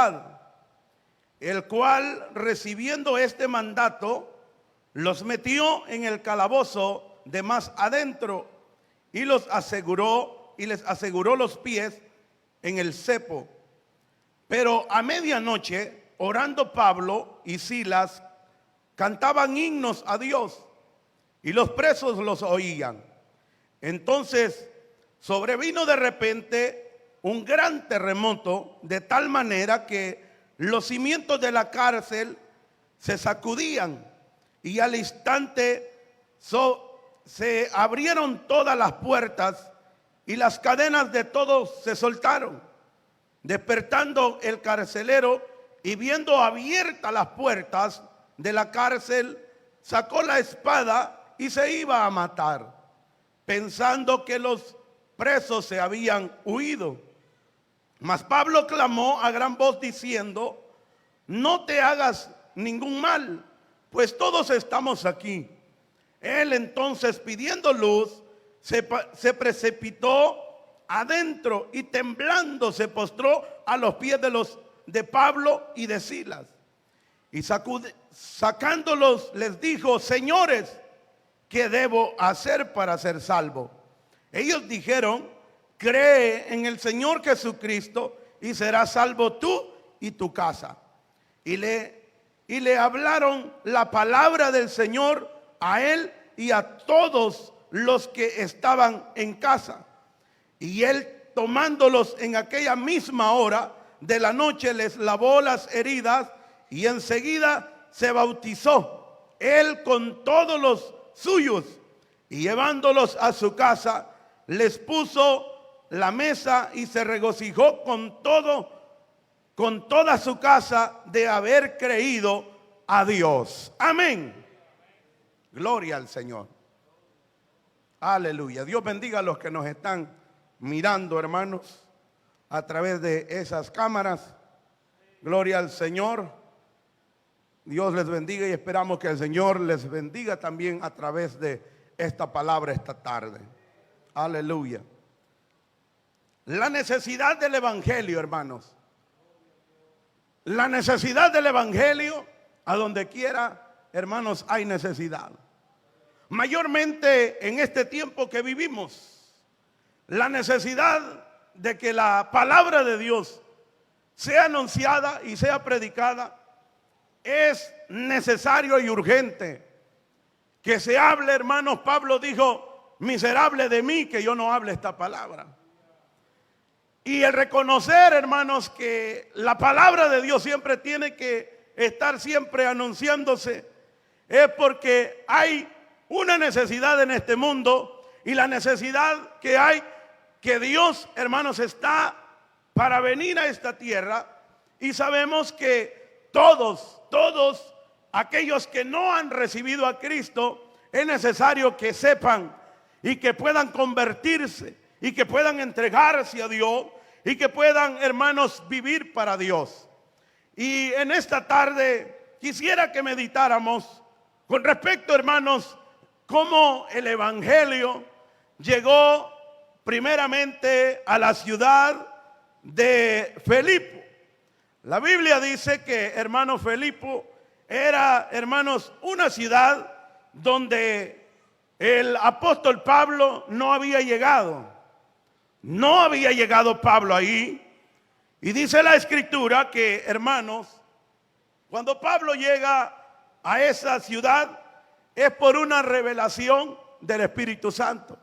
ciudad, el cual, recibiendo este mandato, los metió en el calabozo de más adentro y les aseguró los pies en el cepo. Pero a medianoche, orando Pablo y Silas, cantaban himnos a Dios y los presos los oían. Entonces sobrevino de repente un gran terremoto, de tal manera que los cimientos de la cárcel se sacudían y al instante se abrieron todas las puertas y las cadenas de todos se soltaron. Despertando el carcelero y viendo abiertas las puertas de la cárcel, sacó la espada y se iba a matar, pensando que los presos se habían huido. Mas Pablo clamó a gran voz diciendo: no te hagas ningún mal, pues todos estamos aquí. Él entonces, pidiendo luz, se precipitó adentro y temblando se postró a los pies de Pablo y de Silas. Y sacándolos les dijo: señores, ¿qué debo hacer para ser salvo? Ellos dijeron: cree en el Señor Jesucristo y serás salvo tú y tu casa. Y le hablaron la palabra del Señor a él y a todos los que estaban en casa. Y él, tomándolos en aquella misma hora de la noche, les lavó las heridas y enseguida se bautizó, él con todos los suyos, y llevándolos a su casa, les puso la mesa y se regocijó con toda su casa de haber creído a Dios. Amén. Gloria al Señor. Aleluya. Dios bendiga a los que nos están mirando, hermanos, a través de esas cámaras. Gloria al Señor. Dios les bendiga y esperamos que el Señor les bendiga también a través de esta palabra esta tarde. Aleluya. La necesidad del evangelio, hermanos. La necesidad del evangelio, a donde quiera, hermanos, hay necesidad. Mayormente en este tiempo que vivimos, la necesidad de que la palabra de Dios sea anunciada y sea predicada es necesario y urgente. Que se hable, hermanos. Pablo dijo: miserable de mí que yo no hable esta palabra. Y el reconocer, hermanos, que la palabra de Dios siempre tiene que estar siempre anunciándose, es porque hay una necesidad en este mundo, y la necesidad que hay, que Dios, hermanos, está para venir a esta tierra. Y sabemos que todos aquellos que no han recibido a Cristo, es necesario que sepan y que puedan convertirse y que puedan entregarse a Dios y que puedan, hermanos, vivir para Dios. Y en esta tarde quisiera que meditáramos con respecto, hermanos, cómo el evangelio llegó primeramente a la ciudad de Filipo. La Biblia dice que, hermano, Filipo era, hermanos, una ciudad donde el apóstol Pablo no había llegado. No había llegado Pablo ahí. Y dice la escritura que, hermanos, cuando Pablo llega a esa ciudad es por una revelación del Espíritu Santo.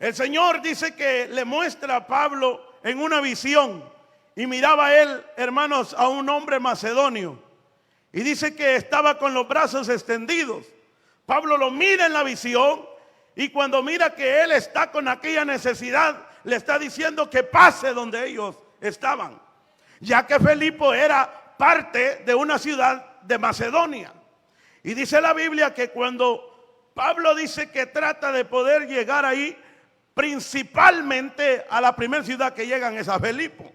El Señor dice que le muestra a Pablo en una visión, y miraba él, hermanos, a un hombre macedonio, y dice que estaba con los brazos extendidos. Pablo lo mira en la visión, y cuando mira que él está con aquella necesidad, le está diciendo que pase donde ellos estaban, ya que Filipo era parte de una ciudad de Macedonia. Y dice la Biblia que cuando Pablo dice que trata de poder llegar ahí, principalmente a la primera ciudad que llegan es a Filipo.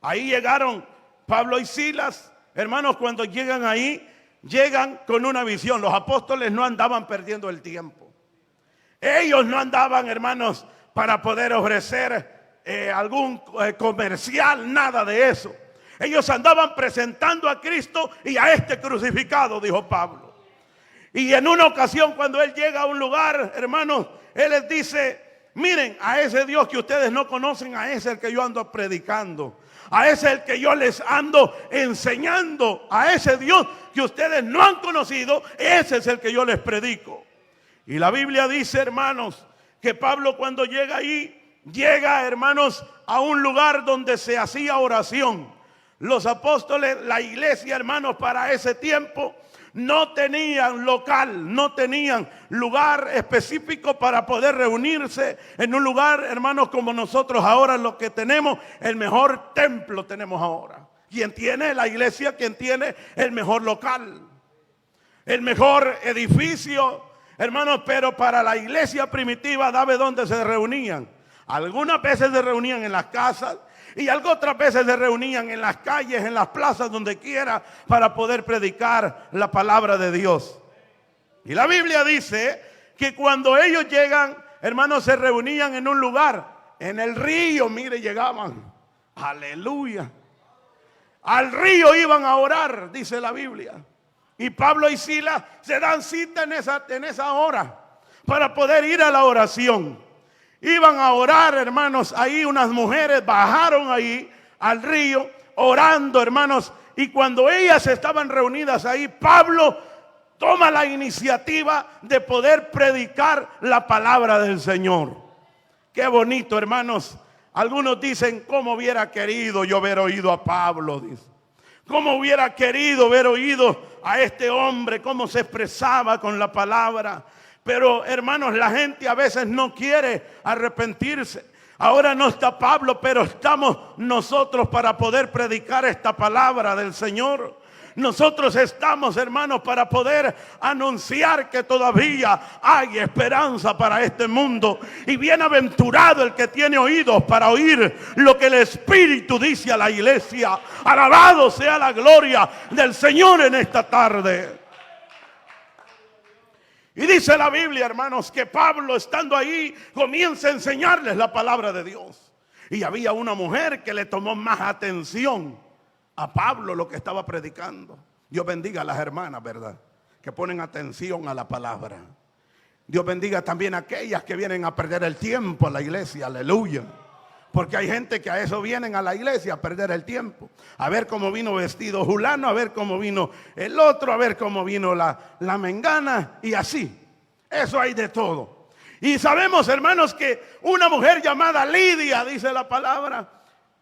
Ahí llegaron Pablo y Silas. Hermanos, cuando llegan ahí, llegan con una visión. Los apóstoles no andaban perdiendo el tiempo. Ellos no andaban, hermanos, para poder ofrecer algún comercial, nada de eso. Ellos andaban presentando a Cristo y a este crucificado, dijo Pablo. Y en una ocasión, cuando él llega a un lugar, hermanos, él les dice: miren, a ese Dios que ustedes no conocen, a ese es el que yo ando predicando, a ese es el que yo les ando enseñando, a ese Dios que ustedes no han conocido, ese es el que yo les predico. Y la Biblia dice, hermanos, que Pablo, cuando llega ahí, llega, hermanos, a un lugar donde se hacía oración. Los apóstoles, la iglesia, hermanos, para ese tiempo no tenían local, no tenían lugar específico para poder reunirse en un lugar, hermanos, como nosotros ahora lo que tenemos. El mejor templo tenemos ahora. ¿Quién tiene la iglesia? ¿Quién tiene el mejor local? El mejor edificio, hermanos. Pero para la iglesia primitiva, ¿sabe dónde se reunían? Algunas veces se reunían en las casas, y otras veces se reunían en las calles, en las plazas, donde quiera, para poder predicar la palabra de Dios. Y la Biblia dice que cuando ellos llegan, hermanos, se reunían en un lugar, en el río. Mire, llegaban, aleluya, al río iban a orar, dice la Biblia. Y Pablo y Silas se dan cita en esa hora para poder ir a la oración. Iban a orar, hermanos. Ahí unas mujeres bajaron ahí al río orando, hermanos. Y cuando ellas estaban reunidas ahí, Pablo toma la iniciativa de poder predicar la palabra del Señor. Qué bonito, hermanos. Algunos dicen: ¿cómo hubiera querido yo haber oído a Pablo? Dice. ¿Cómo hubiera querido haber oído a este hombre, cómo se expresaba con la palabra? Pero, hermanos, la gente a veces no quiere arrepentirse. Ahora no está Pablo, pero estamos nosotros para poder predicar esta palabra del Señor. Nosotros estamos, hermanos, para poder anunciar que todavía hay esperanza para este mundo. Y bienaventurado el que tiene oídos para oír lo que el Espíritu dice a la iglesia. Alabado sea la gloria del Señor en esta tarde. Y dice la Biblia, hermanos, que Pablo, estando ahí, comienza a enseñarles la palabra de Dios. Y había una mujer que le tomó más atención a Pablo, lo que estaba predicando. Dios bendiga a las hermanas, ¿verdad?, que ponen atención a la palabra. Dios bendiga también a aquellas que vienen a perder el tiempo a la iglesia, aleluya. Porque hay gente que a eso vienen a la iglesia, a perder el tiempo. A ver cómo vino vestido fulano, a ver cómo vino el otro, a ver cómo vino la mengana, y así. Eso hay de todo. Y sabemos, hermanos, que una mujer llamada Lidia, dice la palabra,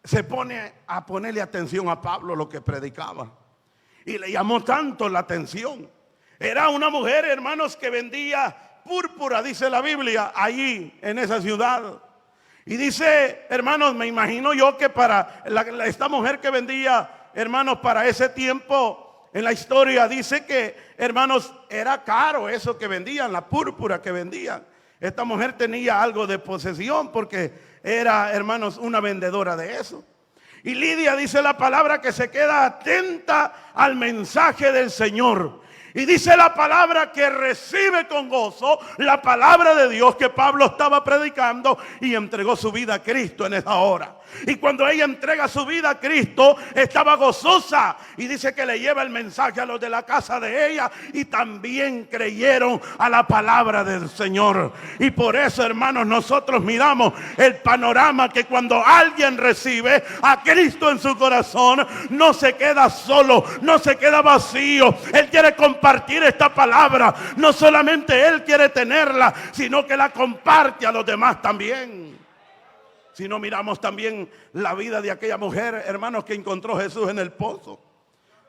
se pone a ponerle atención a Pablo lo que predicaba. Y le llamó tanto la atención. Era una mujer, hermanos, que vendía púrpura, dice la Biblia, allí en esa ciudad. Y dice, hermanos, me imagino yo que para esta mujer que vendía, hermanos, para ese tiempo, en la historia dice que, hermanos, era caro eso que vendían, la púrpura que vendían. Esta mujer tenía algo de posesión porque era, hermanos, una vendedora de eso. Y Lidia, dice la palabra, que se queda atenta al mensaje del Señor. Y dice la palabra que recibe con gozo la palabra de Dios que Pablo estaba predicando, y entregó su vida a Cristo en esa hora. Y cuando ella entrega su vida a Cristo, estaba gozosa. Y dice que le lleva el mensaje a los de la casa de ella, y también creyeron a la palabra del Señor. Y por eso, hermanos, nosotros miramos el panorama, que cuando alguien recibe a Cristo en su corazón, no se queda solo, no se queda vacío. Él quiere compartir esta palabra. No solamente él quiere tenerla, sino que la comparte a los demás también. Si no, miramos también la vida de aquella mujer, hermanos, que encontró Jesús en el pozo.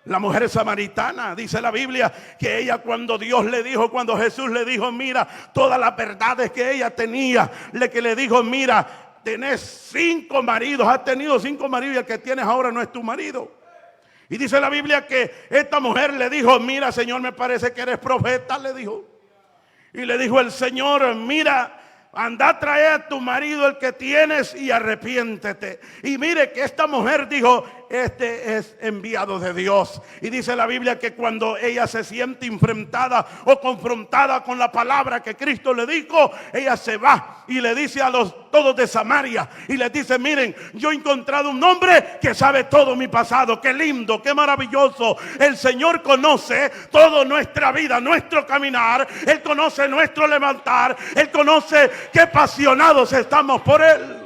La mujer samaritana, dice la Biblia, que ella, cuando Jesús le dijo, mira, todas las verdades que ella tenía, que le dijo, mira, tenés 5 maridos, has tenido 5 maridos, y el que tienes ahora no es tu marido. Y dice la Biblia que esta mujer le dijo, mira, Señor, me parece que eres profeta, le dijo. Y le dijo el Señor, mira, anda a traer a tu marido el que tienes y arrepiéntete. Y mire que esta mujer dijo, este es enviado de Dios. Y dice la Biblia que cuando ella se siente enfrentada o confrontada con la palabra que Cristo le dijo, ella se va y le dice a todos de Samaria, y les dice: miren, yo he encontrado un hombre que sabe todo mi pasado. Qué lindo, qué maravilloso. El Señor conoce toda nuestra vida, nuestro caminar. Él conoce nuestro levantar. Él conoce qué apasionados estamos por Él.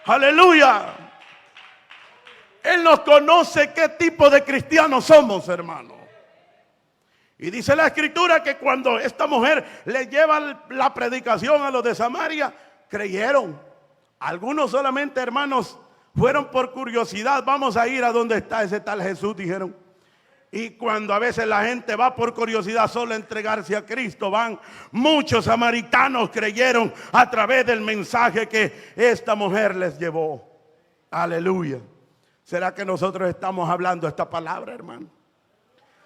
Aleluya. Él nos conoce qué tipo de cristianos somos, hermano. Y dice la Escritura que cuando esta mujer le lleva la predicación a los de Samaria, creyeron. Algunos solamente, hermanos, fueron por curiosidad. Vamos a ir a donde está ese tal Jesús, dijeron. Y cuando a veces la gente va por curiosidad solo a entregarse a Cristo, van. Muchos samaritanos creyeron a través del mensaje que esta mujer les llevó. Aleluya. ¿Será que nosotros estamos hablando esta palabra, hermano?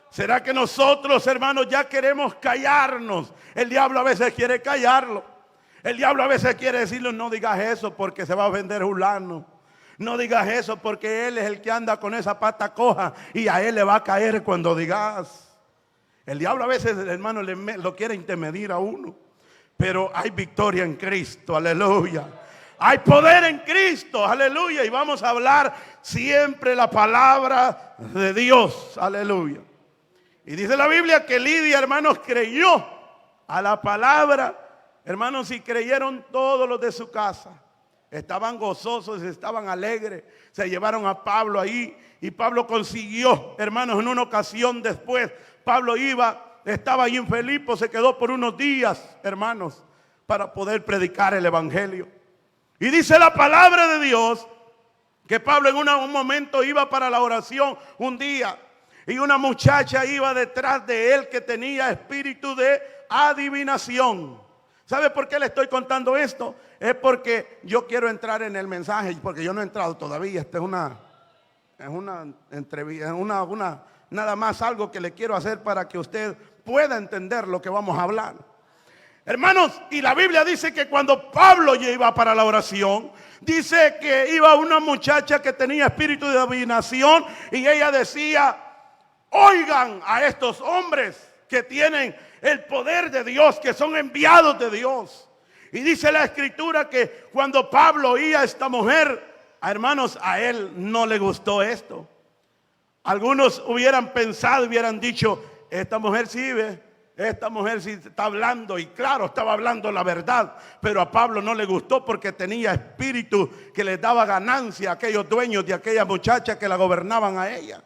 ¿Será que nosotros, hermanos, ya queremos callarnos? El diablo a veces quiere callarlo. El diablo a veces quiere decirle: no digas eso porque se va a ofender fulano. No digas eso porque él es el que anda con esa pata coja y a él le va a caer cuando digas. El diablo a veces, hermano, lo quiere intermedir a uno. Pero hay victoria en Cristo, aleluya. Hay poder en Cristo, aleluya. Y vamos a hablar siempre la palabra de Dios, aleluya. Y dice la Biblia que Lidia, hermanos, creyó a la palabra. Hermanos, y creyeron todos los de su casa. Estaban gozosos, estaban alegres. Se llevaron a Pablo ahí. Y Pablo consiguió, hermanos, en una ocasión después. Pablo estaba ahí en Filipo, se quedó por unos días, hermanos, para poder predicar el evangelio. Y dice la palabra de Dios que Pablo en un momento iba para la oración un día. Y una muchacha iba detrás de él que tenía espíritu de adivinación. ¿Sabe por qué le estoy contando esto? Es porque yo quiero entrar en el mensaje, porque yo no he entrado todavía. Esta es una entrevista, nada más algo que le quiero hacer para que usted pueda entender lo que vamos a hablar. Hermanos, y la Biblia dice que cuando Pablo ya iba para la oración, dice que iba una muchacha que tenía espíritu de adivinación y ella decía: oigan a estos hombres que tienen el poder de Dios, que son enviados de Dios. Y dice la Escritura que cuando Pablo oía a esta mujer, hermanos, a él no le gustó esto. Algunos hubieran pensado, hubieran dicho: esta mujer sí ve, esta mujer sí está hablando. Y claro, estaba hablando la verdad. Pero a Pablo no le gustó porque tenía espíritu que les daba ganancia a aquellos dueños de aquella muchacha que la gobernaban a ella.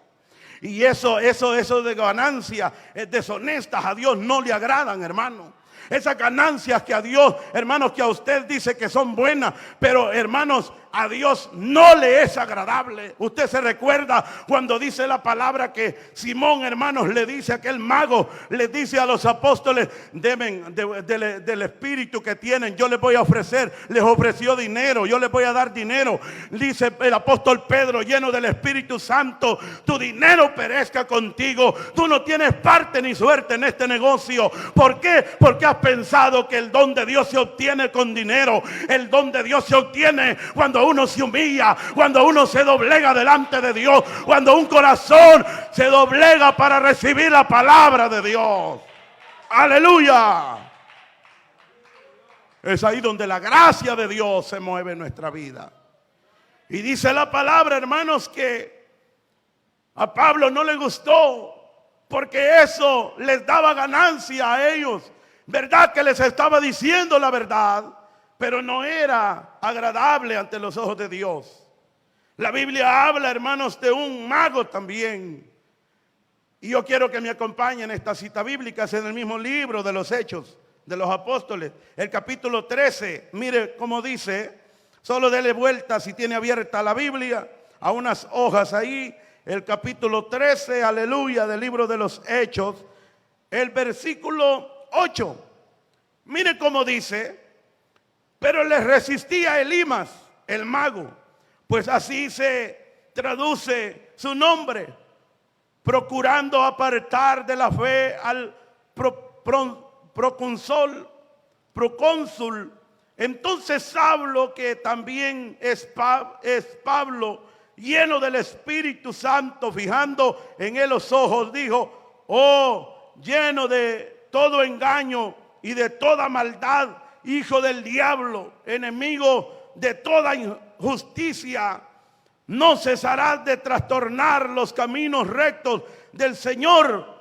Y eso de ganancias deshonestas a Dios no le agradan, hermano. Esas ganancias que a Dios, hermanos, que a usted dice que son buenas, pero hermanos, a Dios no le es agradable. Usted se recuerda cuando dice la palabra que Simón, hermanos, le dice a aquel mago, le dice a los apóstoles: deben del espíritu que tienen, yo les voy a ofrecer. Les ofreció dinero, yo les voy a dar dinero. Dice el apóstol Pedro, lleno del Espíritu Santo: tu dinero perezca contigo, tú no tienes parte ni suerte en este negocio. ¿Por qué? Porque has pensado que el don de Dios se obtiene con dinero. El don de Dios se obtiene cuando uno se humilla, cuando uno se doblega delante de Dios, cuando un corazón se doblega para recibir la palabra de Dios. Aleluya. Es ahí donde la gracia de Dios se mueve en nuestra vida. Y dice la palabra, hermanos, que a Pablo no le gustó porque eso les daba ganancia a ellos. ¿Verdad que les estaba diciendo la verdad? Pero no era agradable ante los ojos de Dios. La Biblia habla, hermanos, de un mago también. Y yo quiero que me acompañen en esta cita bíblica. Es en el mismo libro de los Hechos de los Apóstoles, el capítulo 13. Mire cómo dice. Solo dele vuelta si tiene abierta la Biblia a unas hojas ahí. El capítulo 13, aleluya, del libro de los Hechos. El versículo 8. Mire cómo dice: pero les resistía Elimas, el mago, pues así se traduce su nombre, procurando apartar de la fe al procónsul. Entonces Saulo, que también es Pablo, lleno del Espíritu Santo, fijando en él los ojos, dijo: oh, lleno de todo engaño y de toda maldad, hijo del diablo, enemigo de toda injusticia, no cesarás de trastornar los caminos rectos del Señor.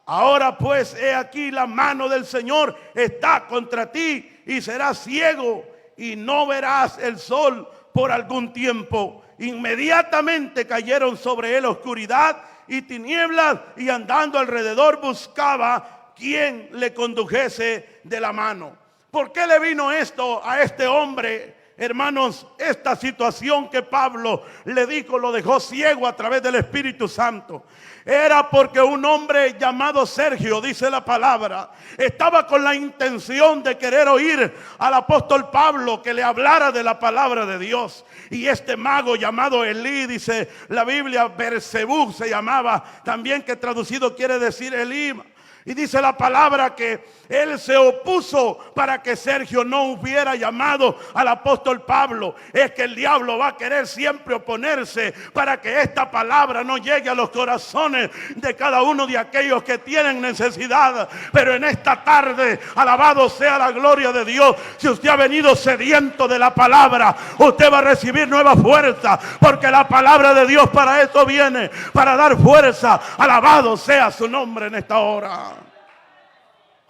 Ahora pues, he aquí, la mano del Señor está contra ti, y serás ciego y no verás el sol por algún tiempo. Inmediatamente cayeron sobre él oscuridad y tinieblas, y andando alrededor buscaba quien le condujese de la mano. ¿Por qué le vino esto a este hombre? Hermanos, esta situación que Pablo le dijo, lo dejó ciego a través del Espíritu Santo. Era porque un hombre llamado Sergio, dice la palabra, estaba con la intención de querer oír al apóstol Pablo que le hablara de la palabra de Dios. Y este mago llamado Elí, dice la Biblia, Bersebú se llamaba, también que traducido quiere decir Elim. Y dice la palabra que él se opuso para que Sergio no hubiera llamado al apóstol Pablo. Es que el diablo va a querer siempre oponerse para que esta palabra no llegue a los corazones de cada uno de aquellos que tienen necesidad. Pero en esta tarde, alabado sea la gloria de Dios, si usted ha venido sediento de la palabra, usted va a recibir nueva fuerza, porque la palabra de Dios para eso viene, para dar fuerza. Alabado sea su nombre en esta hora.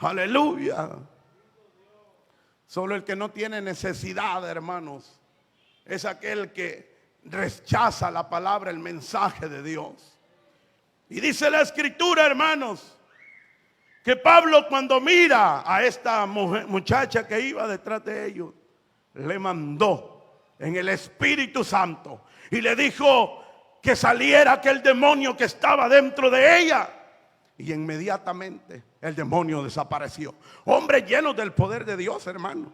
Aleluya. Solo el que no tiene necesidad, hermanos, es aquel que rechaza la palabra, el mensaje de Dios. Y dice la Escritura, hermanos, que Pablo, cuando mira a esta muchacha que iba detrás de ellos, le mandó en el Espíritu Santo y le dijo que saliera aquel demonio que estaba dentro de ella. Y inmediatamente el demonio desapareció. Hombres llenos del poder de Dios, hermano.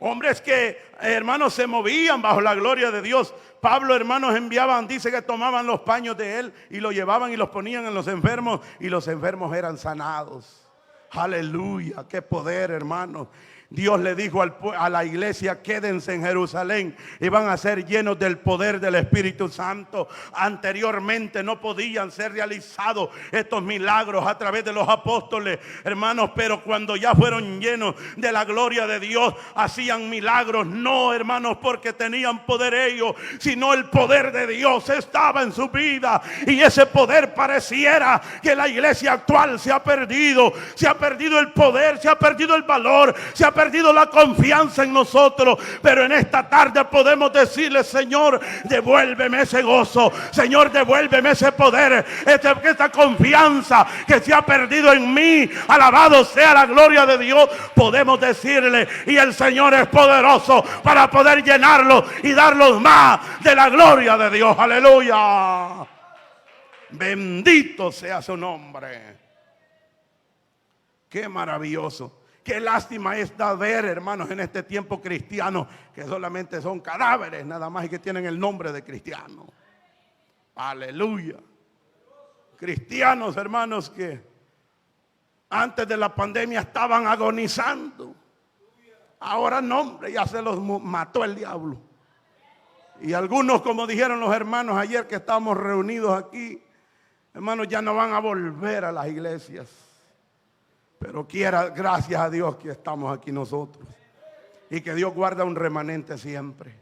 Hombres que, hermanos, se movían bajo la gloria de Dios. Pablo, hermanos, enviaban, dice que tomaban los paños de él y los llevaban y los ponían en los enfermos, y los enfermos eran sanados. Aleluya, qué poder, hermanos. Dios le dijo a la iglesia: quédense en Jerusalén y van a ser llenos del poder del Espíritu Santo. Anteriormente no podían ser realizados estos milagros a través de los apóstoles, hermanos, pero cuando ya fueron llenos de la gloria de Dios, hacían milagros, no, hermanos, porque tenían poder ellos, sino el poder de Dios estaba en su vida. Y ese poder pareciera que la iglesia actual se ha perdido el poder, se ha perdido el valor, se ha perdido la confianza en nosotros. Pero en esta tarde podemos decirle: Señor, devuélveme ese gozo, Señor, devuélveme ese poder, esta confianza que se ha perdido en mí. Alabado sea la gloria de Dios. Podemos decirle, y el Señor es poderoso para poder llenarlo y darlos más de la gloria de Dios. Aleluya. Bendito sea su nombre. Qué maravilloso. Qué lástima es ver, hermanos, en este tiempo cristiano que solamente son cadáveres nada más y que tienen el nombre de cristianos. Aleluya. Cristianos, hermanos, que antes de la pandemia estaban agonizando. Ahora no, hombre, ya se los mató el diablo. Y algunos, como dijeron los hermanos ayer que estábamos reunidos aquí, hermanos, ya no van a volver a las iglesias. Pero quiera, gracias a Dios que estamos aquí nosotros. Y que Dios guarda un remanente siempre.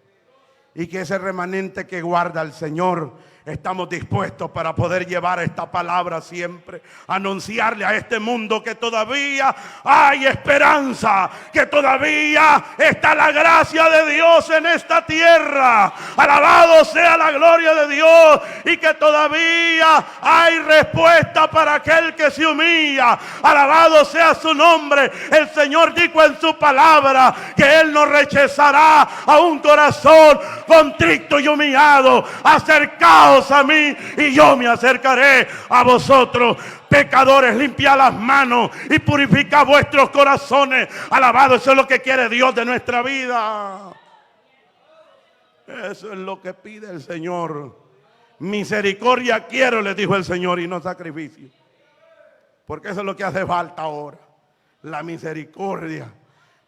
Y que ese remanente que guarda al Señor, estamos dispuestos para poder llevar esta palabra siempre. Anunciarle a este mundo que todavía hay esperanza. Que todavía está la gracia de Dios en esta tierra. Alabado sea la gloria de Dios. Y que todavía hay respuesta para aquel que se humilla. Alabado sea su nombre. El Señor dijo en su palabra que Él no rechazará a un corazón contrito y humillado. Acercaos a mí y yo me acercaré a vosotros. Pecadores, limpiad las manos y purificad vuestros corazones. Alabado, eso es lo que quiere Dios de nuestra vida. Eso es lo que pide el Señor. Misericordia quiero, le dijo el Señor, y no sacrificio. Porque eso es lo que hace falta ahora, la misericordia.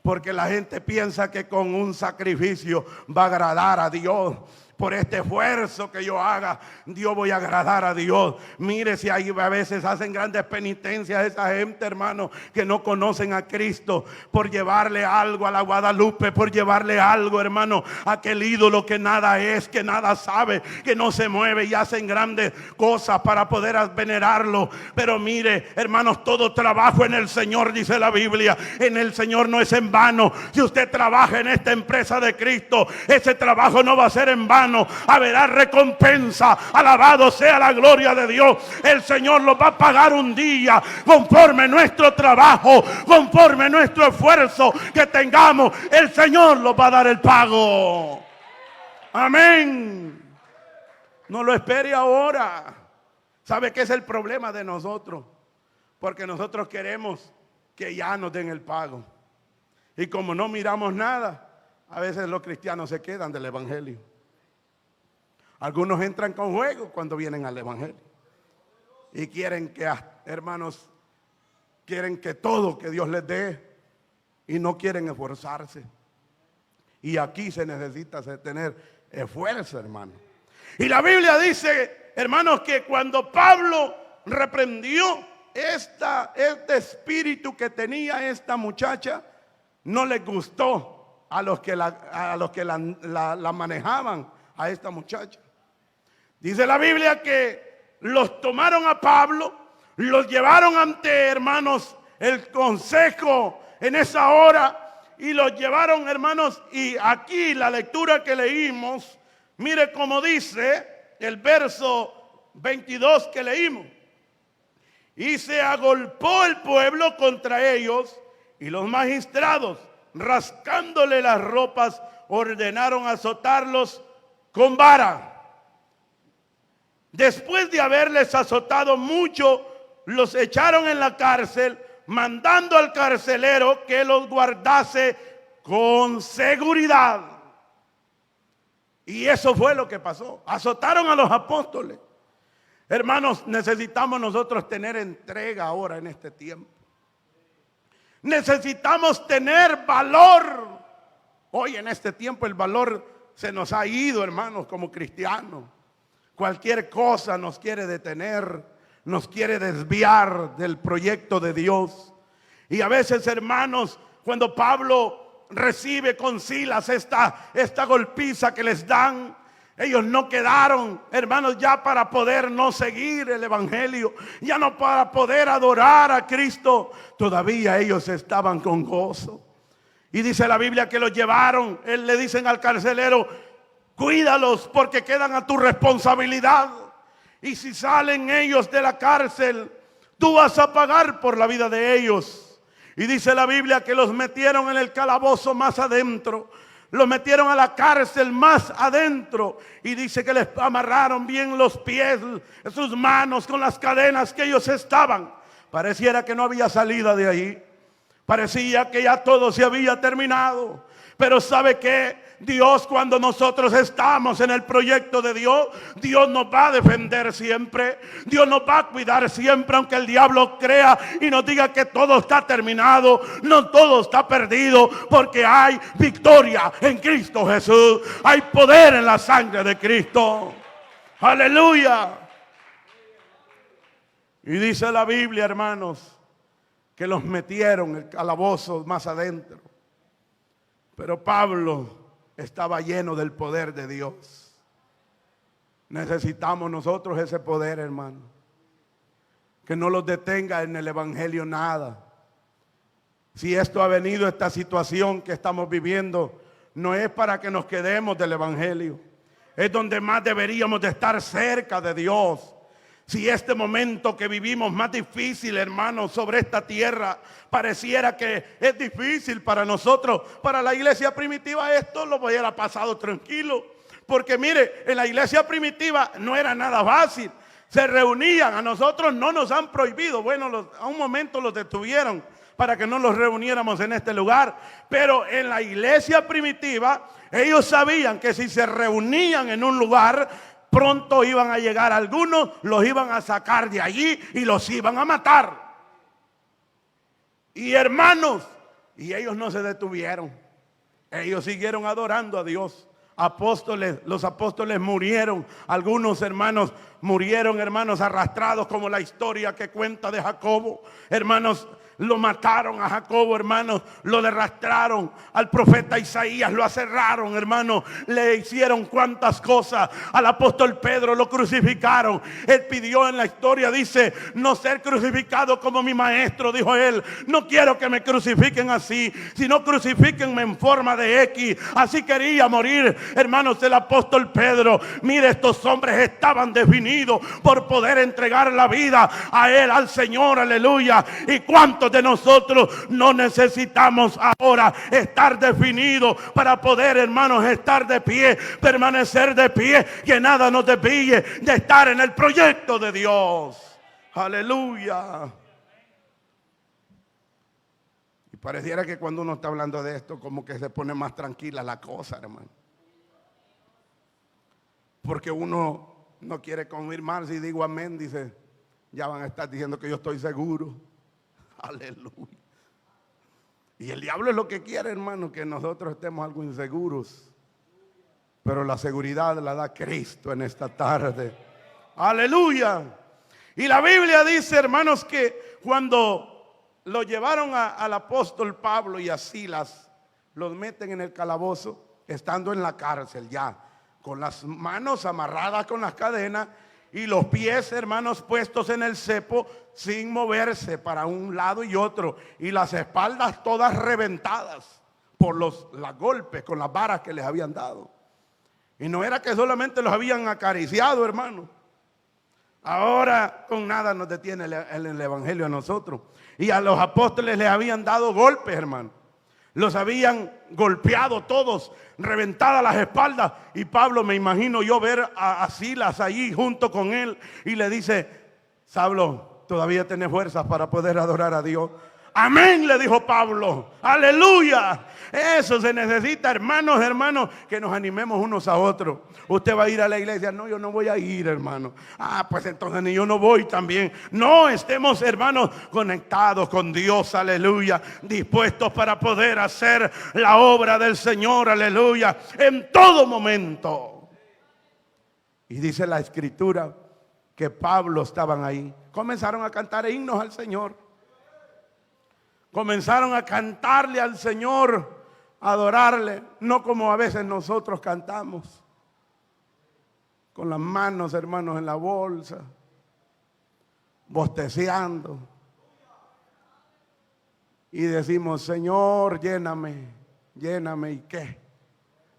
Porque la gente piensa que con un sacrificio va a agradar a Dios. por este esfuerzo que yo haga, yo voy a agradar a Dios. Mire, si hay a veces hacen grandes penitencias esa gente, hermano, que no conocen a Cristo, por llevarle algo a la Guadalupe, por llevarle algo, hermano, a aquel ídolo que nada es, que nada sabe, que no se mueve, y hacen grandes cosas para poder venerarlo. Pero mire, hermanos, todo trabajo en el Señor, dice la Biblia, en el Señor no es en vano. Si usted trabaja en esta empresa de Cristo, ese trabajo no va a ser en vano. Habrá recompensa. Alabado sea la gloria de Dios. El Señor lo va a pagar un día, conforme nuestro trabajo, conforme nuestro esfuerzo que tengamos. El Señor lo va a dar el pago. Amén. No lo espere ahora. ¿Sabe qué es el problema de nosotros? Porque nosotros queremos que ya nos den el pago. Y como no miramos nada, a veces los cristianos se quedan del evangelio. Algunos entran con juego cuando vienen al evangelio. Y quieren que, hermanos, quieren que todo que Dios les dé. Y no quieren esforzarse. Y aquí se necesita tener esfuerzo, hermano. Y la Biblia dice, hermanos, que cuando Pablo reprendió este espíritu que tenía esta muchacha, no les gustó a los que la manejaban, a esta muchacha. Dice la Biblia que los tomaron a Pablo, los llevaron ante, hermanos, el consejo en esa hora, y los llevaron, hermanos, y aquí la lectura que leímos, mire cómo dice el verso 22 que leímos. Y se agolpó el pueblo contra ellos, y los magistrados, rascándole las ropas, ordenaron azotarlos con vara. Después de haberles azotado mucho, los echaron en la cárcel, mandando al carcelero que los guardase con seguridad. Y eso fue lo que pasó. Azotaron a los apóstoles. Hermanos, necesitamos nosotros tener entrega ahora en este tiempo. Necesitamos tener valor. Hoy en este tiempo el valor se nos ha ido, hermanos, como cristianos. Cualquier cosa nos quiere detener, nos quiere desviar del proyecto de Dios. Y a veces, hermanos, cuando Pablo recibe con Silas esta golpiza que les dan, ellos no quedaron, hermanos, ya para poder no seguir el evangelio, ya no para poder adorar a Cristo. Todavía ellos estaban con gozo. Y dice la Biblia que los llevaron, le dicen al carcelero: cuídalos porque quedan a tu responsabilidad. Y si salen ellos de la cárcel, tú vas a pagar por la vida de ellos. Y dice la Biblia que los metieron en el calabozo más adentro. Los metieron a la cárcel más adentro. Y dice que les amarraron bien los pies, sus manos con las cadenas que ellos estaban. Pareciera que no había salida de ahí. Parecía que ya todo se había terminado. Pero ¿sabe qué? Dios, cuando nosotros estamos en el proyecto de Dios, Dios nos va a defender siempre. Dios nos va a cuidar siempre, aunque el diablo crea y nos diga que todo está terminado. No todo está perdido, porque hay victoria en Cristo Jesús. Hay poder en la sangre de Cristo. Aleluya. Y dice la Biblia, hermanos, que los metieron en el calabozo más adentro. Pero Pablo estaba lleno del poder de Dios. Necesitamos nosotros ese poder, hermano. Que no los detenga en el evangelio nada. Si esto ha venido, esta situación que estamos viviendo, no es para que nos quedemos del evangelio. Es donde más deberíamos de estar cerca de Dios. Si este momento que vivimos más difícil, hermanos, sobre esta tierra, pareciera que es difícil para nosotros, para la iglesia primitiva esto lo hubiera pasado tranquilo. Porque mire, en la iglesia primitiva no era nada fácil. Se reunían, a nosotros no nos han prohibido. Bueno, a un momento los detuvieron para que no los reuniéramos en este lugar. Pero en la iglesia primitiva, ellos sabían que si se reunían en un lugar, pronto iban a llegar algunos, los iban a sacar de allí y los iban a matar. Y hermanos, y ellos no se detuvieron. Ellos siguieron adorando a Dios, apóstoles, los apóstoles murieron. Algunos hermanos murieron, hermanos, arrastrados, como la historia que cuenta de Jacobo. Hermanos, lo mataron a Jacobo, hermanos, lo arrastraron al profeta Isaías, lo aserraron, hermanos, le hicieron cuantas cosas. Al apóstol Pedro lo crucificaron. Él pidió en la historia, dice, no ser crucificado como mi maestro, dijo él. No quiero que me crucifiquen así, sino crucifíquenme en forma de X. Así quería morir, hermanos, el apóstol Pedro. Mire, estos hombres estaban definidos por poder entregar la vida a él, al Señor, aleluya. Y cuántos de nosotros no necesitamos ahora estar definidos para poder, hermanos, estar de pie, permanecer de pie, que nada nos desvíe de estar en el proyecto de Dios. Aleluya. Y pareciera que cuando uno está hablando de esto, como que se pone más tranquila la cosa, hermano, porque uno no quiere confirmar. Si digo amén, dice, ya van a estar diciendo que yo estoy seguro. Aleluya. Y el diablo es lo que quiere, hermano, que nosotros estemos algo inseguros. Pero la seguridad la da Cristo en esta tarde. Aleluya. Y la Biblia dice, hermanos, que cuando lo llevaron al apóstol Pablo y a Silas, los meten en el calabozo, estando en la cárcel ya, con las manos amarradas con las cadenas y los pies, hermanos, puestos en el cepo, sin moverse para un lado y otro, y las espaldas todas reventadas por los golpes con las varas que les habían dado. Y no era que solamente los habían acariciado, hermano. Ahora con nada nos detiene el evangelio a nosotros. Y a los apóstoles les habían dado golpes, hermano. Los habían golpeado todos, reventadas las espaldas. Y Pablo, me imagino yo ver a Silas allí junto con él, y le dice, Saulo, ¿todavía tenés fuerzas para poder adorar a Dios? Amén, le dijo Pablo. Aleluya. Eso se necesita, hermanos, que nos animemos unos a otros. Usted va a ir a la iglesia. No, yo no voy a ir, hermano. Pues entonces ni yo no voy también. No, estemos, hermanos, conectados con Dios, aleluya, dispuestos para poder hacer la obra del Señor, aleluya, en todo momento. Y dice la escritura que Pablo estaban ahí. Comenzaron a cantar himnos al Señor. Comenzaron a cantarle al Señor, a adorarle, no como a veces nosotros cantamos, con las manos, hermanos, en la bolsa, bosteceando, y decimos, Señor, lléname, lléname, ¿y qué?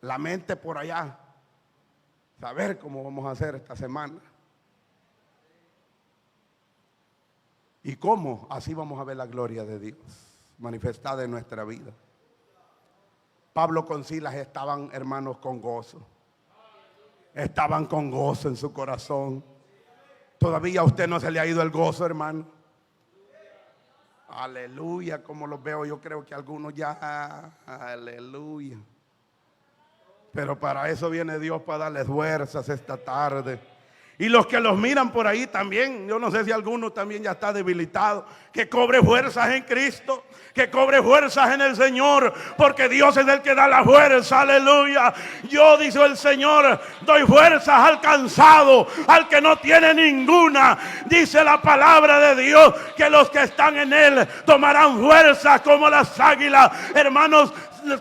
La mente por allá, saber cómo vamos a hacer esta semana. ¿Y cómo? Así vamos a ver la gloria de Dios manifestada en nuestra vida. Pablo con Silas estaban, hermanos, con gozo. Estaban con gozo en su corazón. Todavía a usted no se le ha ido el gozo, hermano. Aleluya, como los veo, yo creo que algunos ya, aleluya. Pero para eso viene Dios, para darles fuerzas esta tarde. Y los que los miran por ahí también, yo no sé si alguno también ya está debilitado, que cobre fuerzas en Cristo, que cobre fuerzas en el Señor, porque Dios es el que da la fuerza, aleluya. Yo, dice el Señor, doy fuerzas al cansado, al que no tiene ninguna. Dice la palabra de Dios que los que están en Él tomarán fuerzas como las águilas, hermanos.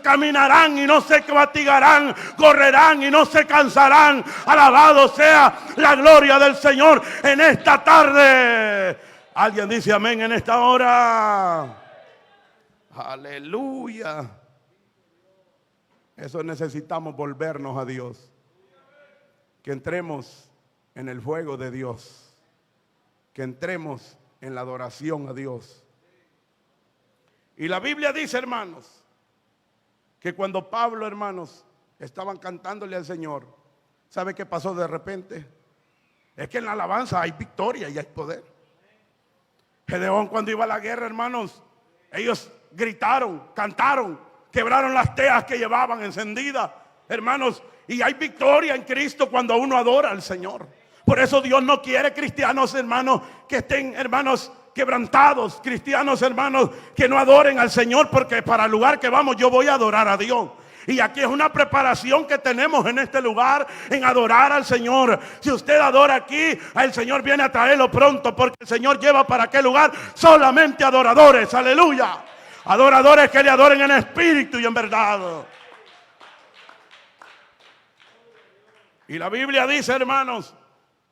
Caminarán y no se fatigarán, correrán y no se cansarán. Alabado sea la gloria del Señor en esta tarde. Alguien dice amén en esta hora. Aleluya. Eso necesitamos, volvernos a Dios, que entremos en el fuego de Dios, que entremos en la adoración a Dios. Y la Biblia dice, hermanos, que cuando Pablo, hermanos, estaban cantándole al Señor, ¿sabe qué pasó de repente? Es que en la alabanza hay victoria y hay poder. Gedeón, cuando iba a la guerra, hermanos, ellos gritaron, cantaron, quebraron las teas que llevaban encendidas, hermanos, y hay victoria en Cristo cuando uno adora al Señor. Por eso Dios no quiere cristianos, hermanos, que estén, hermanos, quebrantados, cristianos, hermanos, que no adoren al Señor, porque para el lugar que vamos yo voy a adorar a Dios. Y aquí es una preparación que tenemos en este lugar, en adorar al Señor. Si usted adora aquí, el Señor viene a traerlo pronto, porque el Señor lleva para aquel lugar solamente adoradores. Aleluya. Adoradores que le adoren en espíritu y en verdad. Y la Biblia dice, hermanos,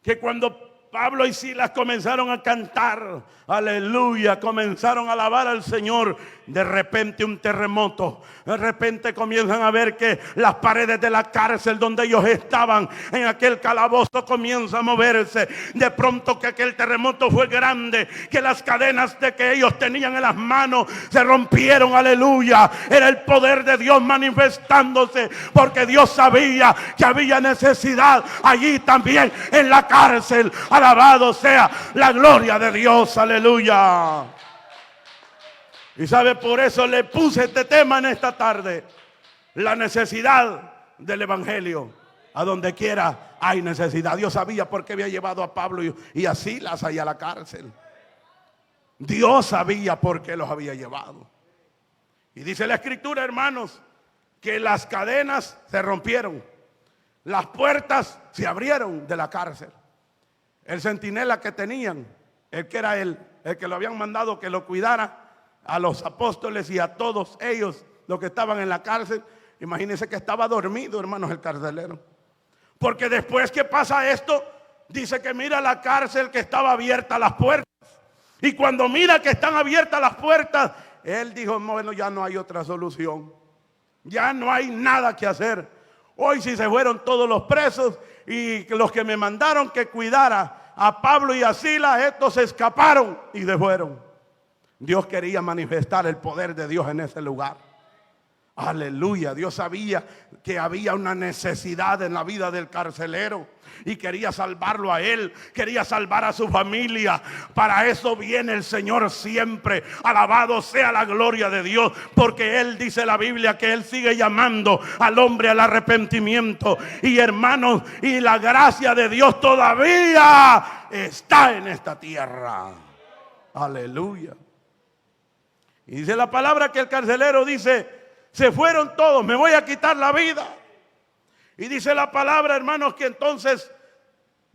que cuando Pablo y Silas comenzaron a cantar, aleluya, comenzaron a alabar al Señor, de repente un terremoto, de repente comienzan a ver que las paredes de la cárcel donde ellos estaban, en aquel calabozo, comienzan a moverse. De pronto que aquel terremoto fue grande, que las cadenas de que ellos tenían en las manos se rompieron, aleluya. Era el poder de Dios manifestándose, porque Dios sabía que había necesidad allí también en la cárcel. Alabado sea la gloria de Dios, aleluya. Y sabe, por eso le puse este tema en esta tarde: la necesidad del evangelio. A donde quiera hay necesidad. Dios sabía por qué había llevado a Pablo y a Silas allá a la cárcel. Dios sabía por qué los había llevado. Y dice la escritura, hermanos, que las cadenas se rompieron, las puertas se abrieron de la cárcel. El centinela que tenían, el que era el que lo habían mandado que lo cuidara a los apóstoles y a todos ellos, los que estaban en la cárcel, imagínense que estaba dormido, hermanos, el carcelero. Porque después que pasa esto, dice que mira la cárcel que estaba abierta las puertas. Y cuando mira que están abiertas las puertas, él dijo, bueno, ya no hay otra solución. Ya no hay nada que hacer. Hoy sí se fueron todos los presos, y los que me mandaron que cuidara a Pablo y a Silas, estos se escaparon y se fueron. Dios quería manifestar el poder de Dios en ese lugar. Aleluya. Dios sabía que había una necesidad en la vida del carcelero y quería salvarlo a él, quería salvar a su familia. Para eso viene el Señor siempre. Alabado sea la gloria de Dios, porque Él, dice la Biblia, que Él sigue llamando al hombre al arrepentimiento. Y hermanos, y la gracia de Dios todavía está en esta tierra. Aleluya. Y dice la palabra que el carcelero dice, se fueron todos, me voy a quitar la vida. Y dice la palabra, hermanos, que entonces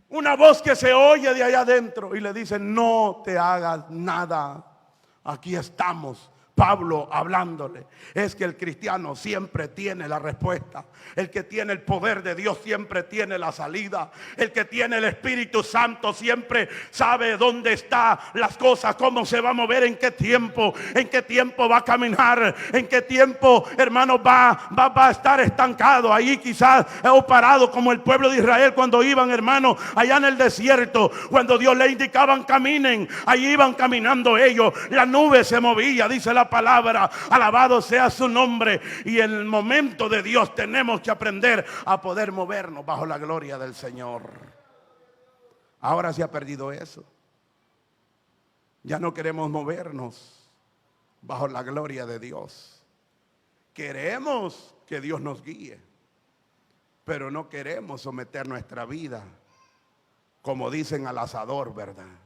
una voz que se oye de allá adentro y le dice, no te hagas nada, aquí estamos. Pablo hablándole. Es que el cristiano siempre tiene la respuesta. El que tiene el poder de Dios siempre tiene la salida. El que tiene el Espíritu Santo siempre sabe dónde están las cosas, cómo se va a mover, en qué tiempo va a caminar, en qué tiempo, hermanos, va a estar estancado ahí quizás, o parado, como el pueblo de Israel cuando iban, hermanos, allá en el desierto, cuando Dios le indicaban caminen, ahí iban caminando ellos. La nube se movía, dice la palabra, alabado sea su nombre. Y en el momento de Dios tenemos que aprender a poder movernos bajo la gloria del Señor. Ahora se ha perdido eso. Ya no queremos movernos bajo la gloria de Dios. Queremos que Dios nos guíe, pero no queremos someter nuestra vida, como dicen, al asador, ¿verdad?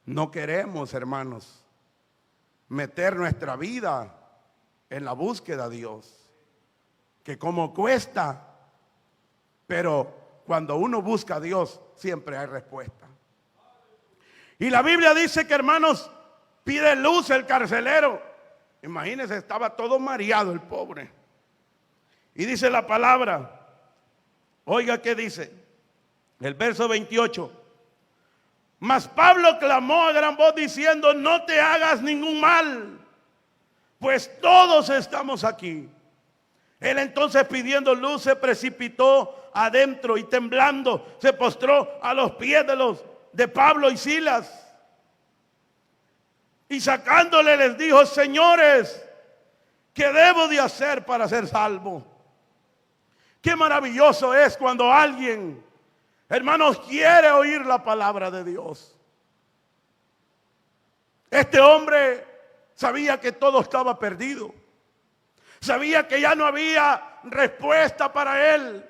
No queremos, hermanos, meter nuestra vida en la búsqueda de Dios, que como cuesta, pero cuando uno busca a Dios siempre hay respuesta. Y la Biblia dice que, hermanos, pide luz el carcelero. Imagínense, estaba todo mareado el pobre. Y dice la palabra, oiga qué dice el verso 28. Mas Pablo clamó a gran voz diciendo, no te hagas ningún mal, pues todos estamos aquí. Él entonces, pidiendo luz, se precipitó adentro y temblando se postró a los pies de Pablo y Silas. Y sacándole les dijo, señores, ¿qué debo de hacer para ser salvo? Qué maravilloso es cuando alguien, hermanos, quiere oír la palabra de Dios. Este hombre sabía que todo estaba perdido. Sabía que ya no había respuesta para él,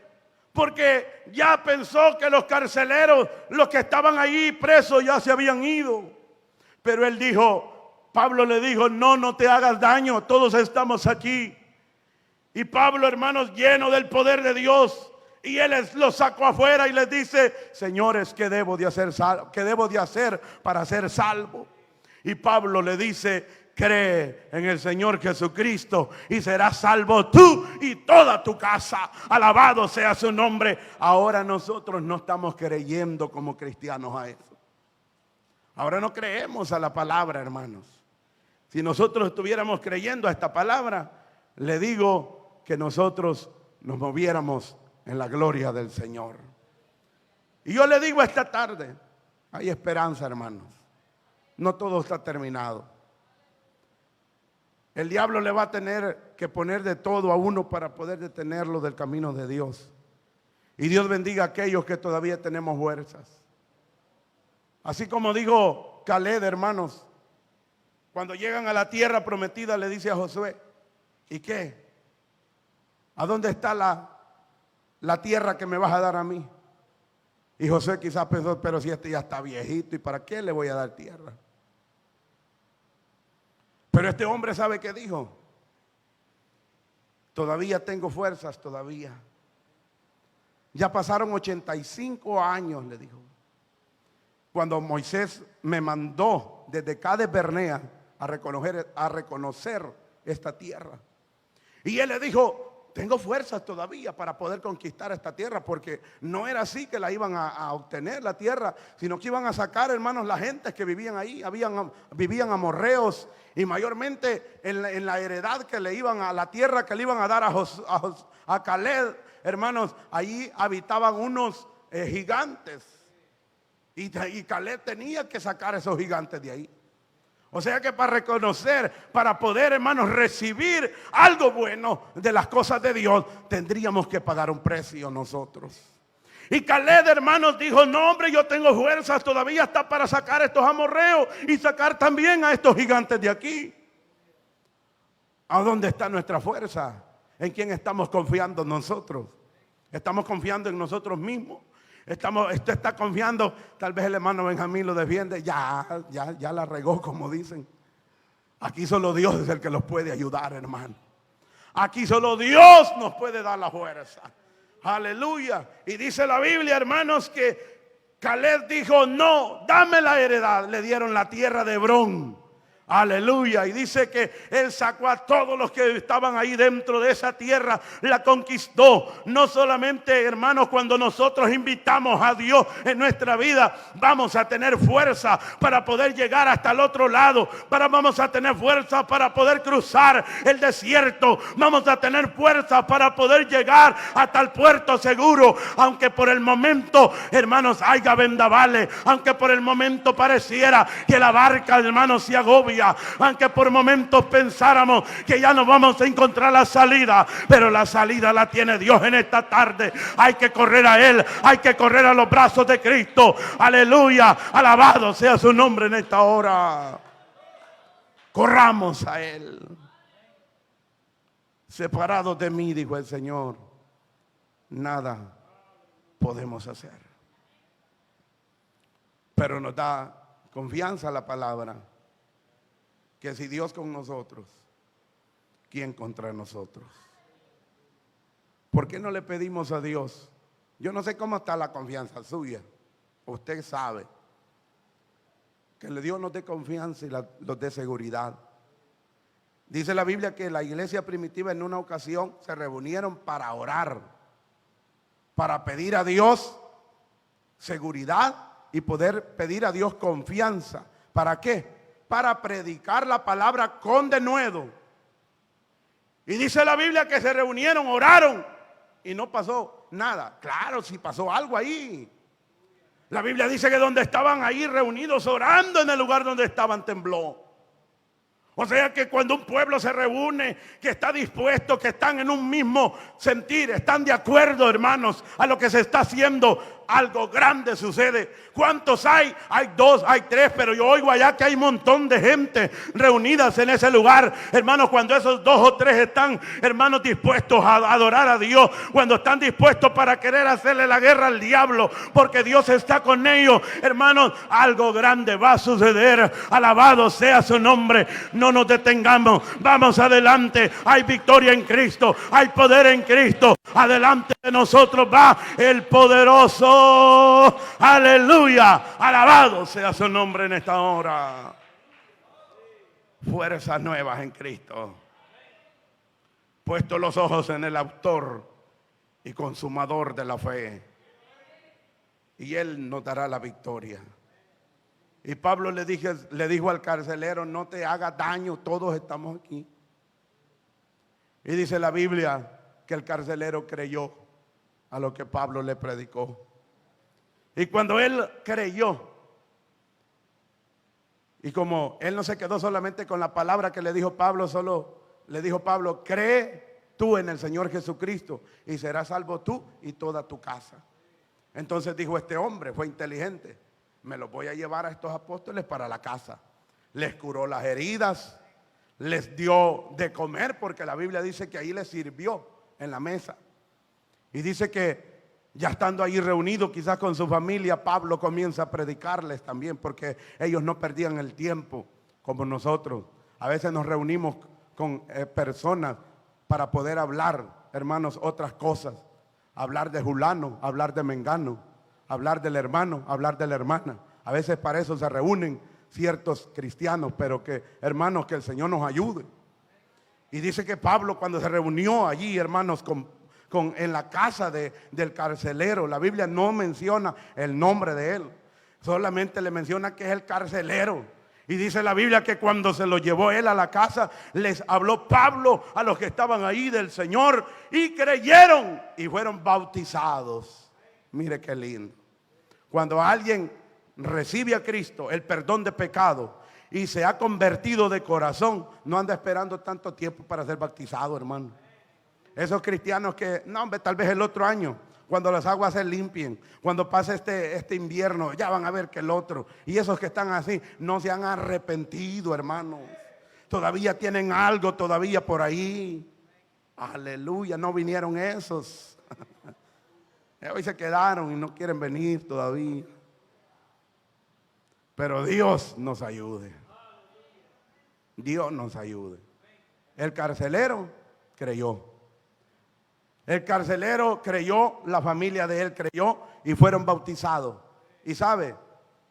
porque ya pensó que los carceleros, los que estaban ahí presos, ya se habían ido. Pero él dijo, Pablo le dijo, no te hagas daño, todos estamos aquí. Y Pablo, hermanos, lleno del poder de Dios, y él los sacó afuera y les dice: señores, ¿qué debo de hacer para ser salvo? Y Pablo le dice: cree en el Señor Jesucristo y serás salvo tú y toda tu casa. Alabado sea su nombre. Ahora nosotros no estamos creyendo como cristianos a eso. Ahora no creemos a la palabra, hermanos. Si nosotros estuviéramos creyendo a esta palabra, le digo que nosotros nos moviéramos en la gloria del Señor. Y yo le digo esta tarde, hay esperanza, hermanos. No todo está terminado. El diablo le va a tener que poner de todo a uno para poder detenerlo del camino de Dios. Y Dios bendiga a aquellos que todavía tenemos fuerzas. Así como dijo Caleb, hermanos, cuando llegan a la tierra prometida, le dice a Josué: ¿y qué? ¿A dónde está la tierra que me vas a dar a mí? Y Josué quizás pensó: pero si este ya está viejito, ¿y para qué le voy a dar tierra? Pero este hombre, ¿sabe qué dijo? Todavía tengo fuerzas, todavía. Ya pasaron 85 años, le dijo, cuando Moisés me mandó desde Cades Barnea a reconocer esta tierra. Y él le dijo: tengo fuerzas todavía para poder conquistar esta tierra, porque no era así que la iban a obtener la tierra, sino que iban a sacar, hermanos, la gente que vivían ahí. Vivían amorreos, y mayormente en la heredad que le iban a la tierra que le iban a dar a Caleb, hermanos, allí habitaban unos gigantes, y Caleb tenía que sacar esos gigantes de ahí. O sea que para reconocer, para poder, hermanos, recibir algo bueno de las cosas de Dios, tendríamos que pagar un precio nosotros. Y Caleb, hermanos, dijo: no, hombre, yo tengo fuerzas todavía hasta para sacar a estos amorreos y sacar también a estos gigantes de aquí. ¿A dónde está nuestra fuerza? ¿En quién estamos confiando nosotros? ¿Estamos confiando en nosotros mismos? Usted está confiando, tal vez el hermano Benjamín lo defiende, ya la regó, como dicen. Aquí solo Dios es el que los puede ayudar, hermano. Aquí solo Dios nos puede dar la fuerza. Aleluya. Y dice la Biblia, hermanos, que Caleb dijo: no, dame la heredad. Le dieron la tierra de Hebrón. Aleluya. Y dice que él sacó a todos los que estaban ahí dentro de esa tierra, la conquistó. No solamente, hermanos, cuando nosotros invitamos a Dios en nuestra vida, vamos a tener fuerza para poder llegar hasta el otro lado. Vamos a tener fuerza para poder cruzar el desierto. Vamos a tener fuerza para poder llegar hasta el puerto seguro. Aunque por el momento, hermanos, haya vendavales, aunque por el momento pareciera que la barca, hermanos, se agobia, aunque por momentos pensáramos que ya no vamos a encontrar la salida, pero la salida la tiene Dios en esta tarde. Hay que correr a Él, hay que correr a los brazos de Cristo. Aleluya, alabado sea su nombre en esta hora. Corramos a Él. Separados de mí, dijo el Señor, nada podemos hacer. Pero nos da confianza la palabra, que si Dios con nosotros, ¿quién contra nosotros? ¿Por qué no le pedimos a Dios? Yo no sé cómo está la confianza suya. Usted sabe. Que Dios nos dé confianza y nos dé seguridad. Dice la Biblia que la iglesia primitiva en una ocasión se reunieron para orar, para pedir a Dios seguridad y poder pedir a Dios confianza. ¿Para qué? Para predicar la palabra con denuedo. Y dice la Biblia que se reunieron, oraron y no pasó nada. Claro, sí pasó algo ahí. La Biblia dice que donde estaban ahí reunidos orando, en el lugar donde estaban tembló. O sea que cuando un pueblo se reúne, que está dispuesto, que están en un mismo sentir, están de acuerdo, hermanos, a lo que se está haciendo, algo grande sucede. ¿Cuántos hay? Hay 2, hay 3, pero yo oigo allá que hay un montón de gente reunidas en ese lugar. Hermanos, cuando esos 2 o 3 están, hermanos, dispuestos a adorar a Dios, cuando están dispuestos para querer hacerle la guerra al diablo, porque Dios está con ellos, hermanos, algo grande va a suceder. Alabado sea su nombre. No nos detengamos, vamos adelante. Hay victoria en Cristo, hay poder en Cristo. Adelante de nosotros va el poderoso. Aleluya, alabado sea su nombre en esta hora. Fuerzas nuevas en Cristo. Puesto los ojos en el autor y consumador de la fe, y Él nos dará la victoria. Y Pablo le dijo al carcelero: no te hagas daño, todos estamos aquí. Y dice la Biblia que el carcelero creyó a lo que Pablo le predicó. Y cuando él creyó, y como él no se quedó solamente con la palabra que le dijo Pablo, solo le dijo Pablo: cree tú en el Señor Jesucristo y serás salvo tú y toda tu casa. Entonces dijo este hombre, fue inteligente: me los voy a llevar a estos apóstoles para la casa. Les curó las heridas, les dio de comer, porque la Biblia dice que ahí les sirvió en la mesa. Y dice que ya estando ahí reunido quizás con su familia, Pablo comienza a predicarles también, porque ellos no perdían el tiempo como nosotros. A veces nos reunimos con personas para poder hablar, hermanos, otras cosas. Hablar de fulano, hablar de mengano, hablar del hermano, hablar de la hermana. A veces para eso se reúnen ciertos cristianos, pero que, hermanos, que el Señor nos ayude. Y dice que Pablo, cuando se reunió allí, hermanos, en la casa del carcelero, la Biblia no menciona el nombre de él, solamente le menciona que es el carcelero. Y dice la Biblia que cuando se lo llevó él a la casa, les habló Pablo a los que estaban ahí del Señor, y creyeron y fueron bautizados. Mire qué lindo. Cuando alguien recibe a Cristo, el perdón de pecado, y se ha convertido de corazón, no anda esperando tanto tiempo para ser bautizado, hermano. Esos cristianos que, no hombre, tal vez el otro año, cuando las aguas se limpien, cuando pase este invierno, ya van a ver que el otro. Y esos que están así no se han arrepentido, hermanos. Todavía tienen algo todavía por ahí. Aleluya, no vinieron esos. Hoy se quedaron y no quieren venir todavía. Pero Dios nos ayude. Dios nos ayude. El carcelero creyó. El carcelero creyó, la familia de él creyó y fueron bautizados. Y sabe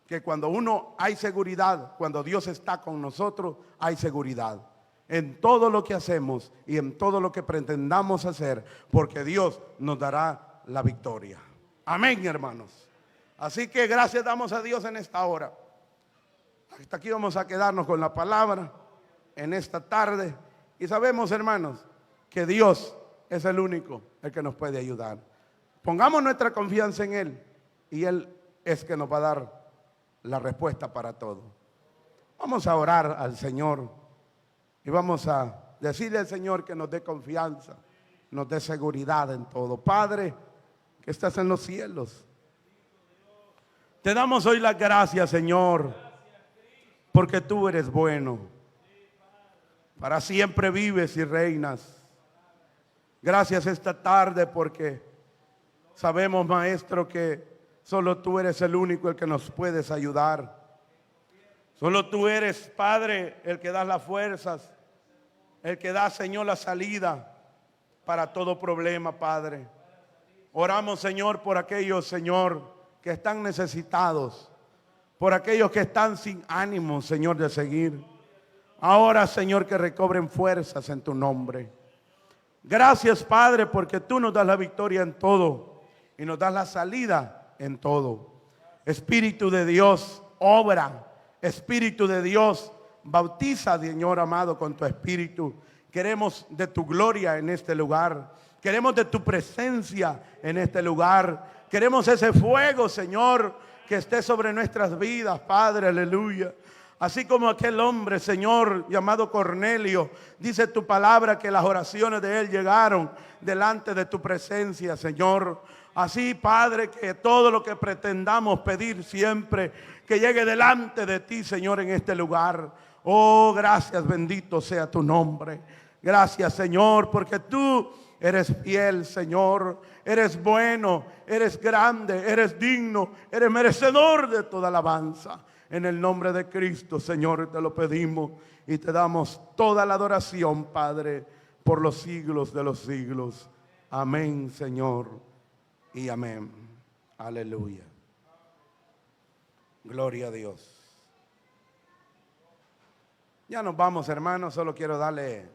que cuando uno hay seguridad, cuando Dios está con nosotros, hay seguridad en todo lo que hacemos y en todo lo que pretendamos hacer, porque Dios nos dará la victoria. Amén, hermanos. Así que gracias damos a Dios en esta hora. Hasta aquí vamos a quedarnos con la palabra en esta tarde. Y sabemos, hermanos, que Dios es el único el que nos puede ayudar. Pongamos nuestra confianza en Él, y Él es que nos va a dar la respuesta para todo. Vamos a orar al Señor y vamos a decirle al Señor que nos dé confianza, nos dé seguridad en todo. Padre, que estás en los cielos, te damos hoy las gracias, Señor, porque tú eres bueno. Para siempre vives y reinas. Gracias esta tarde porque sabemos, Maestro, que solo tú eres el único el que nos puedes ayudar. Solo tú eres, Padre, el que da las fuerzas, el que da, Señor, la salida para todo problema, Padre. Oramos, Señor, por aquellos, Señor, que están necesitados, por aquellos que están sin ánimo, Señor, de seguir. Ahora, Señor, que recobren fuerzas en tu nombre. Gracias, Padre, porque tú nos das la victoria en todo y nos das la salida en todo. Espíritu de Dios, obra. Espíritu de Dios, bautiza, Señor amado, con tu Espíritu. Queremos de tu gloria en este lugar. Queremos de tu presencia en este lugar. Queremos ese fuego, Señor, que esté sobre nuestras vidas, Padre, aleluya. Así como aquel hombre, Señor, llamado Cornelio, dice tu palabra que las oraciones de él llegaron delante de tu presencia, Señor. Así, Padre, que todo lo que pretendamos pedir siempre, que llegue delante de ti, Señor, en este lugar. Oh, gracias, bendito sea tu nombre. Gracias, Señor, porque tú eres fiel, Señor. Eres bueno, eres grande, eres digno, eres merecedor de toda alabanza. En el nombre de Cristo, Señor, te lo pedimos y te damos toda la adoración, Padre, por los siglos de los siglos. Amén, Señor, y amén. Aleluya. Gloria a Dios. Ya nos vamos, hermanos. Solo quiero darle